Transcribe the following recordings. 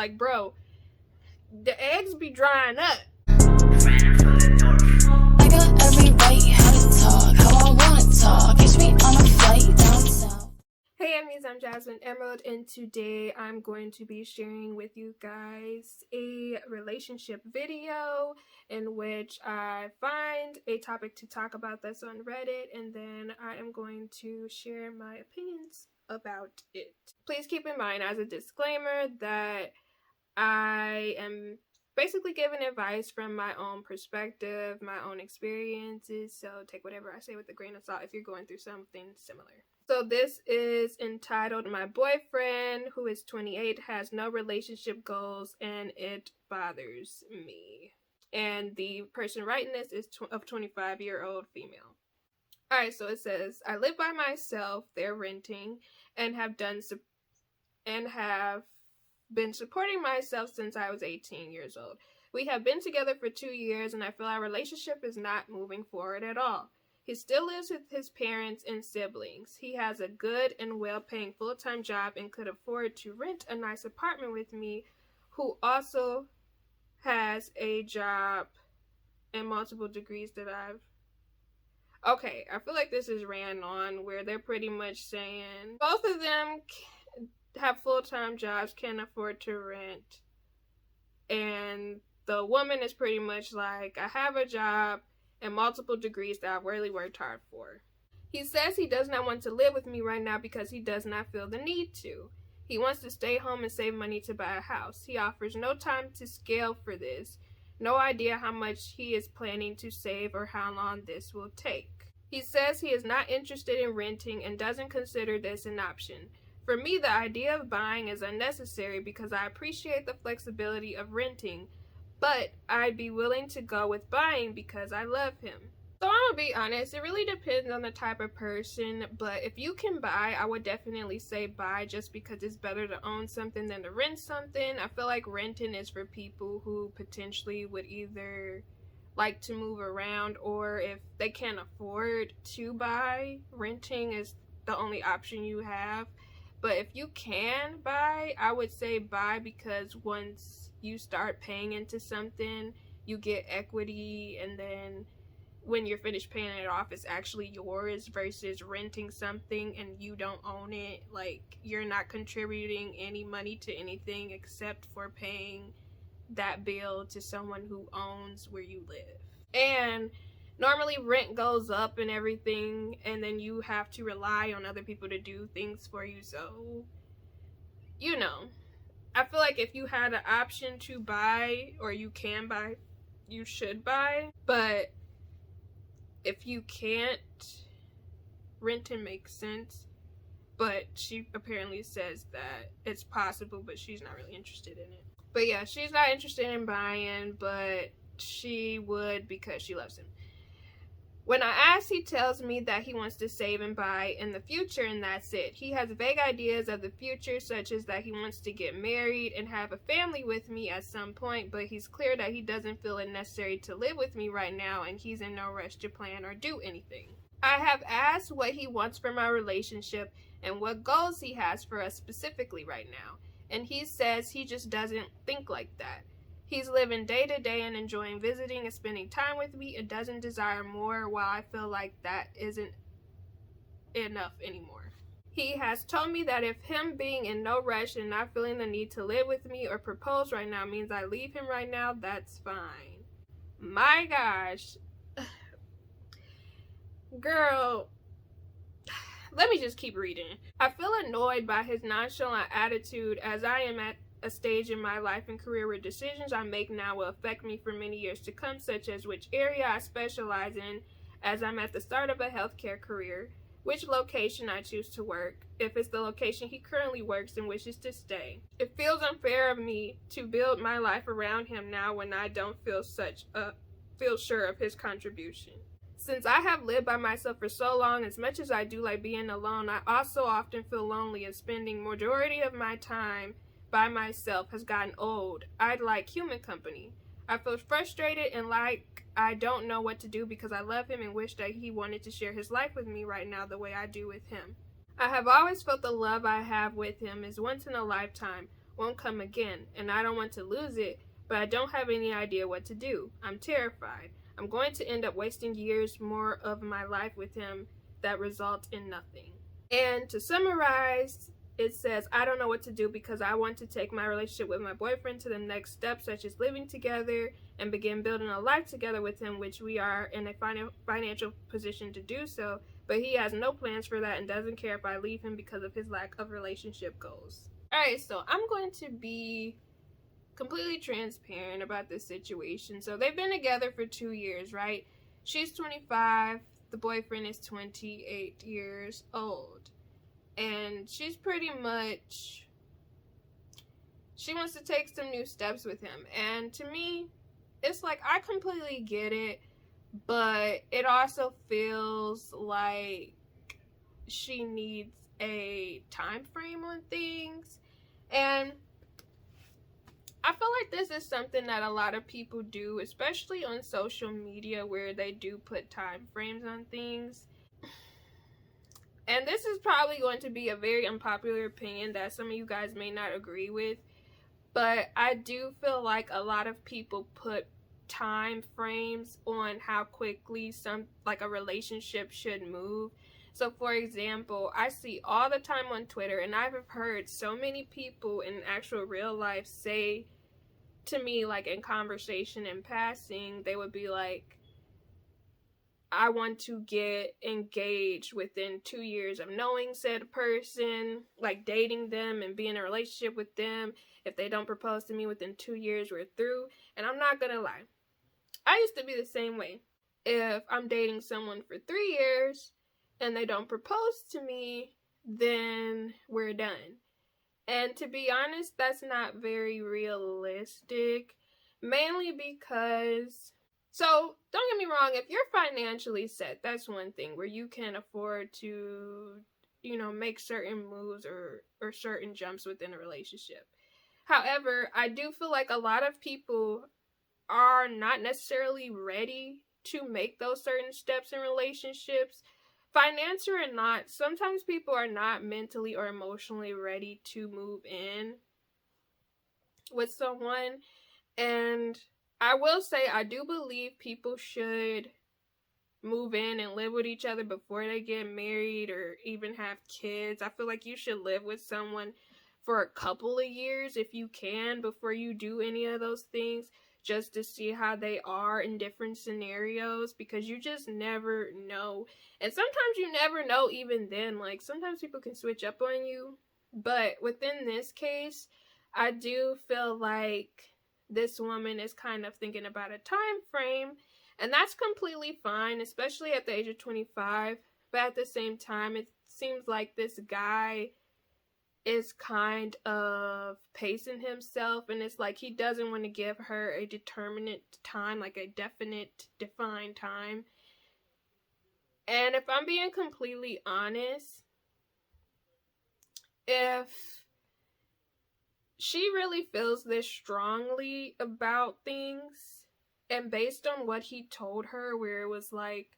Like, bro, the eggs be drying up. I got every right how to talk, how I wanna talk. Catch me on a flight down south. Hey Emmys, I'm Jasmine Emerald, and today I'm going to be sharing with you guys a relationship video in which I find a topic to talk about that's on Reddit, and then I am going to share my opinions about it. Please keep in mind as a disclaimer that I am basically giving advice from my own perspective, my own experiences, so take whatever I say with a grain of salt if you're going through something similar. So this is entitled, My Boyfriend, who is 28, has no relationship goals and it bothers me. And the person writing this is a 25-year-old female. Alright, so it says, I live by myself, they're renting, and have been supporting myself since I was 18 years old. We have been together for 2 years and I feel our relationship is not moving forward at all. He still lives with his parents and siblings. He has a good and well-paying full-time job and could afford to rent a nice apartment with me, who also has a job and multiple degrees that Okay, I feel like this is ran on where they're pretty much saying both of them have full-time jobs, can't afford to rent, and the woman is pretty much like, I have a job and multiple degrees that I've really worked hard for. He says he does not want to live with me right now because he does not feel the need to. He wants to stay home and save money to buy a house. He offers no time to scale for this, no idea how much he is planning to save or how long this will take. He says he is not interested in renting and doesn't consider this an option. For me, the idea of buying is unnecessary because I appreciate the flexibility of renting, but I'd be willing to go with buying because I love him. So I'm gonna be honest, it really depends on the type of person, but if you can buy, I would definitely say buy just because it's better to own something than to rent something. I feel like renting is for people who potentially would either like to move around, or if they can't afford to buy, renting is the only option you have. But if you can buy, I would say buy, because once you start paying into something, you get equity, and then when you're finished paying it off, it's actually yours, versus renting something and you don't own it. Like, you're not contributing any money to anything except for paying that bill to someone who owns where you live. And normally rent goes up and everything, and then you have to rely on other people to do things for you. So, you know, I feel like if you had an option to buy, or you can buy, you should buy. But if you can't, renting makes sense. But she apparently says that it's possible, but she's not really interested in it. But yeah, she's not interested in buying, but she would because she loves him. When I ask, he tells me that he wants to save and buy in the future, and that's it. He has vague ideas of the future, such as that he wants to get married and have a family with me at some point, but he's clear that he doesn't feel it necessary to live with me right now, and he's in no rush to plan or do anything. I have asked what he wants from our relationship and what goals he has for us specifically right now, and he says he just doesn't think like that. He's living day to day and enjoying visiting and spending time with me and doesn't desire more, while I feel like that isn't enough anymore. He has told me that if him being in no rush and not feeling the need to live with me or propose right now means I leave him right now, that's fine. My gosh. Girl, let me just keep reading. I feel annoyed by his nonchalant attitude, as I am at a stage in my life and career where decisions I make now will affect me for many years to come, such as which area I specialize in, as I'm at the start of a healthcare career, which location I choose to work, if it's the location he currently works and wishes to stay. It feels unfair of me to build my life around him now when I don't feel sure of his contribution. Since I have lived by myself for so long, as much as I do like being alone, I also often feel lonely, and spending majority of my time by myself has gotten old. I'd like human company. I feel frustrated and like I don't know what to do because I love him and wish that he wanted to share his life with me right now the way I do with him. I have always felt the love I have with him is once in a lifetime, won't come again, and I don't want to lose it, but I don't have any idea what to do. I'm terrified. I'm going to end up wasting years more of my life with him that result in nothing. And to summarize, it says, I don't know what to do because I want to take my relationship with my boyfriend to the next step, such as living together and begin building a life together with him, which we are in a financial position to do so, but he has no plans for that and doesn't care if I leave him because of his lack of relationship goals. Alright, so I'm going to be completely transparent about this situation. So they've been together for 2 years, right? She's 25, the boyfriend is 28 years old. And she's pretty much, she wants to take some new steps with him. And to me, it's like, I completely get it, but it also feels like she needs a time frame on things. And I feel like this is something that a lot of people do, especially on social media, where they do put time frames on things. And this is probably going to be a very unpopular opinion that some of you guys may not agree with, but I do feel like a lot of people put time frames on how quickly a relationship should move. So for example, I see all the time on Twitter, and I've heard so many people in actual real life say to me, like in conversation and passing, they would be like, I want to get engaged within 2 years of knowing said person, like dating them and be in a relationship with them. If they don't propose to me within 2 years, we're through. And I'm not gonna lie, I used to be the same way. If I'm dating someone for 3 years and they don't propose to me, then we're done. And to be honest, that's not very realistic, mainly because, so don't get me wrong, if you're financially set, that's one thing where you can afford to, make certain moves or certain jumps within a relationship. However, I do feel like a lot of people are not necessarily ready to make those certain steps in relationships. Finance or not, sometimes people are not mentally or emotionally ready to move in with someone. And I will say, I do believe people should move in and live with each other before they get married or even have kids. I feel like you should live with someone for a couple of years if you can before you do any of those things, just to see how they are in different scenarios, because you just never know. And sometimes you never know even then. Like, sometimes people can switch up on you. But within this case, I do feel like this woman is kind of thinking about a time frame, and that's completely fine, especially at the age of 25. But at the same time, it seems like this guy is kind of pacing himself, and it's like he doesn't want to give her a determinate time, like a definite, defined time. And if I'm being completely honest, if she really feels this strongly about things, and based on what he told her, where it was like,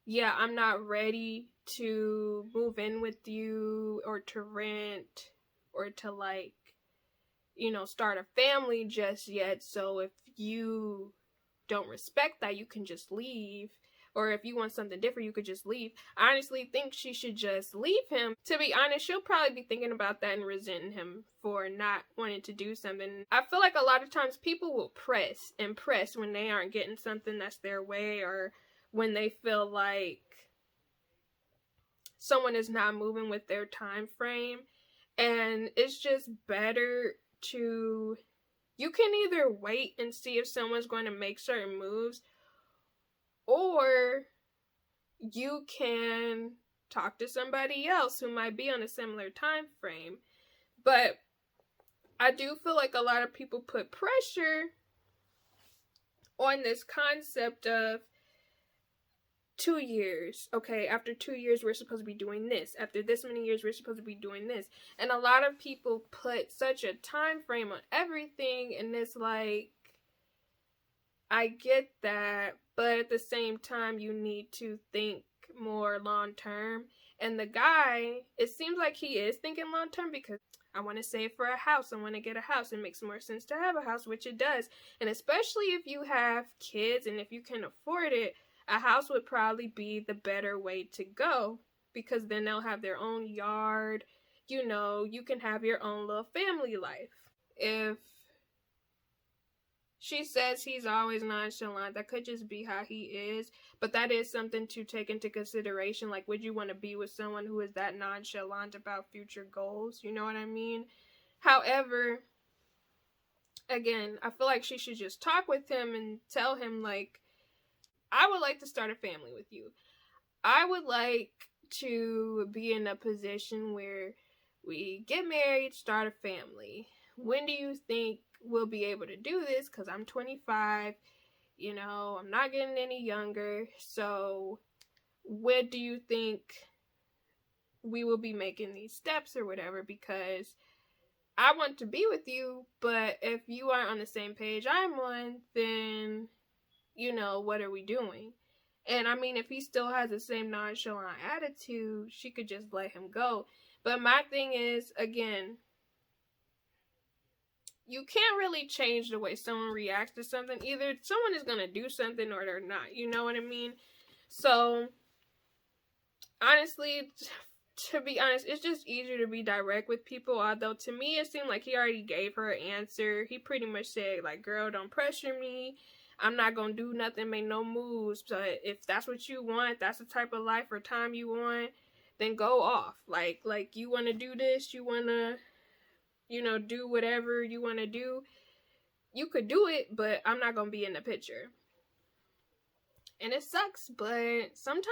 yeah, I'm not ready to move in with you or to rent or to start a family just yet. So if you don't respect that, you can just leave. Or if you want something different, you could just leave. I honestly think she should just leave him. To be honest, she'll probably be thinking about that and resenting him for not wanting to do something. I feel like a lot of times people will press and press when they aren't getting something that's their way, or when they feel like someone is not moving with their time frame. And it's just better to, you can either wait and see if someone's going to make certain moves, or you can talk to somebody else who might be on a similar time frame. But I do feel like a lot of people put pressure on this concept of 2 years. Okay, after 2 years, we're supposed to be doing this. After this many years, we're supposed to be doing this. And a lot of people put such a time frame on everything, and it's like, I get that, but at the same time, you need to think more long term. And the guy, it seems like he is thinking long term, because I want to save for a house. I want to get a house. It makes more sense to have a house, which it does. And especially if you have kids and if you can afford it, a house would probably be the better way to go, because then they'll have their own yard. You know, you can have your own little family life. If she says he's always nonchalant, that could just be how he is, but that is something to take into consideration. Like, would you want to be with someone who is that nonchalant about future goals? You know what I mean? However, again, I feel like she should just talk with him and tell him, like, I would like to start a family with you. I would like to be in a position where we get married, start a family. When do you think we'll be able to do this? Because I'm 25, you know, I'm not getting any younger. So when do you think we will be making these steps or whatever? Because I want to be with you, but if you aren't on the same page I'm on, then, you know, what are we doing? And I mean, if he still has the same nonchalant attitude, she could just let him go. But my thing is, again, you can't really change the way someone reacts to something. Either someone is going to do something or they're not. You know what I mean? So, honestly, to be honest, it's just easier to be direct with people. Although, to me, it seemed like he already gave her an answer. He pretty much said, like, girl, don't pressure me. I'm not going to do nothing, make no moves. But if that's what you want, that's the type of life or time you want, then go off. Like you want to do this, you want to, you know, do whatever you want to do, you could do it, but I'm not going to be in the picture. And it sucks, but sometimes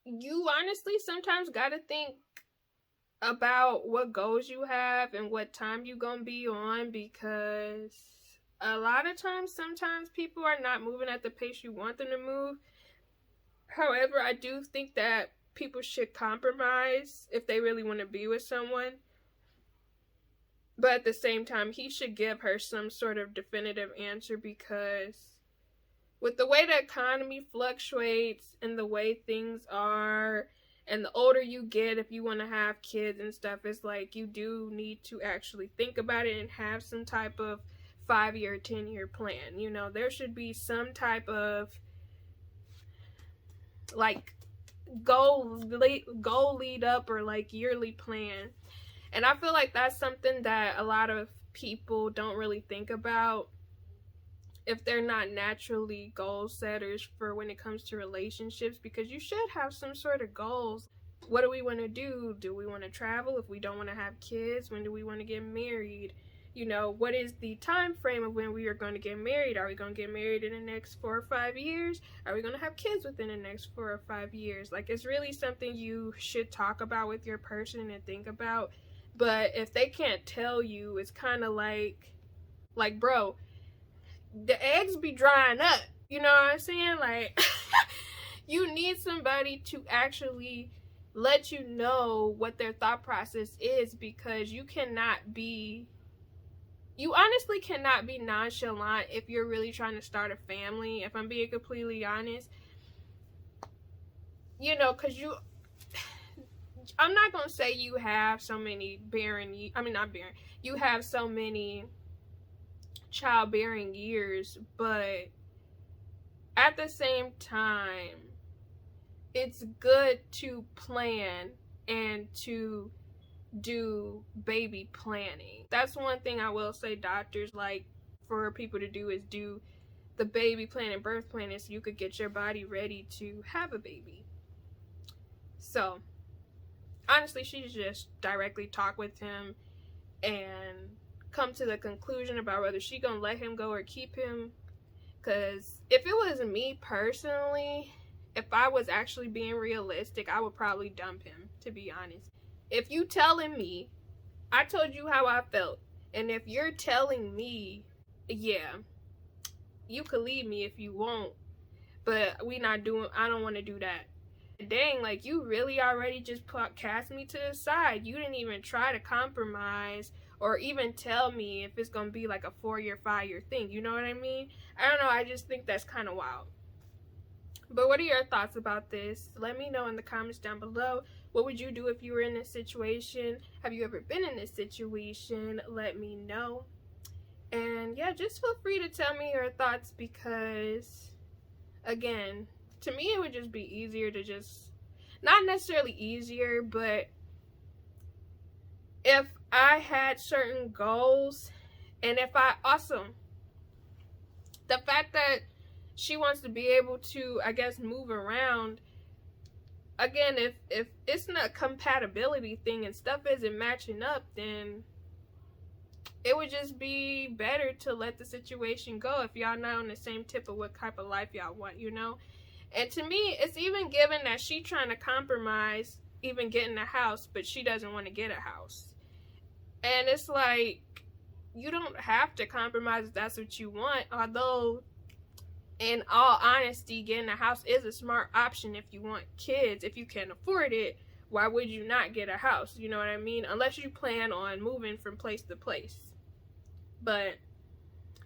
you honestly sometimes got to think about what goals you have and what time you going to be on, because a lot of times, sometimes people are not moving at the pace you want them to move. However, I do think that people should compromise if they really want to be with someone. But at the same time, he should give her some sort of definitive answer, because with the way the economy fluctuates and the way things are, and the older you get, if you want to have kids and stuff, it's like you do need to actually think about it and have some type of 5-year, 10-year plan. You know, there should be some type of, like, goal lead up or, like, yearly plan. And I feel like that's something that a lot of people don't really think about if they're not naturally goal setters for when it comes to relationships, because you should have some sort of goals. What do we want to do? Do we want to travel? If we don't want to have kids, when do we want to get married? You know, what is the time frame of when we are going to get married? Are we going to get married in the next 4 or 5 years? Are we going to have kids within the next 4 or 5 years? Like, it's really something you should talk about with your person and think about. But if they can't tell you, it's kind of like, bro, the eggs be drying up. You know what I'm saying? Like, you need somebody to actually let you know what their thought process is, because you honestly cannot be nonchalant if you're really trying to start a family, if I'm being completely honest. You know, because I'm not going to say you have so many you have so many childbearing years, but at the same time, it's good to plan and to do baby planning. That's one thing I will say doctors like for people to do, is do the baby planning, birth planning, so you could get your body ready to have a baby. So honestly, she should just directly talk with him and come to the conclusion about whether she gonna let him go or keep him. Because if it was me personally, if I was actually being realistic, I would probably dump him, to be honest. If you telling me, I told you how I felt, and if you're telling me, yeah, you could leave me if you want, but I don't want to do that. Dang, like, you really already just cast me to the side. You didn't even try to compromise or even tell me if it's gonna be like a 4-year, 5-year thing. You know what I mean? I don't know, I just think that's kind of wild. But what are your thoughts about this? Let me know in the comments down below. What would you do if you were in this situation? Have you ever been in this situation? Let me know. And yeah, just feel free to tell me your thoughts, because again, to me it would just be easier to just, not necessarily easier, but if I had certain goals, and if I also, the fact that she wants to be able to, I guess, move around, again, if it's not a compatibility thing and stuff isn't matching up, then it would just be better to let the situation go if y'all not on the same tip of what type of life y'all want, you know? And to me, it's even given that she trying to compromise even getting a house, but she doesn't want to get a house. And it's like, you don't have to compromise if that's what you want, although in all honesty, getting a house is a smart option if you want kids. If you can afford it, why would you not get a house? You know what I mean? Unless you plan on moving from place to place. But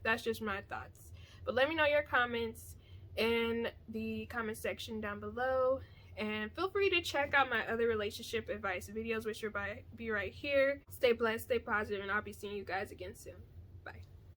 that's just my thoughts. But let me know your comments in the comment section down below. And feel free to check out my other relationship advice videos, which will be right here. Stay blessed, stay positive, and I'll be seeing you guys again soon.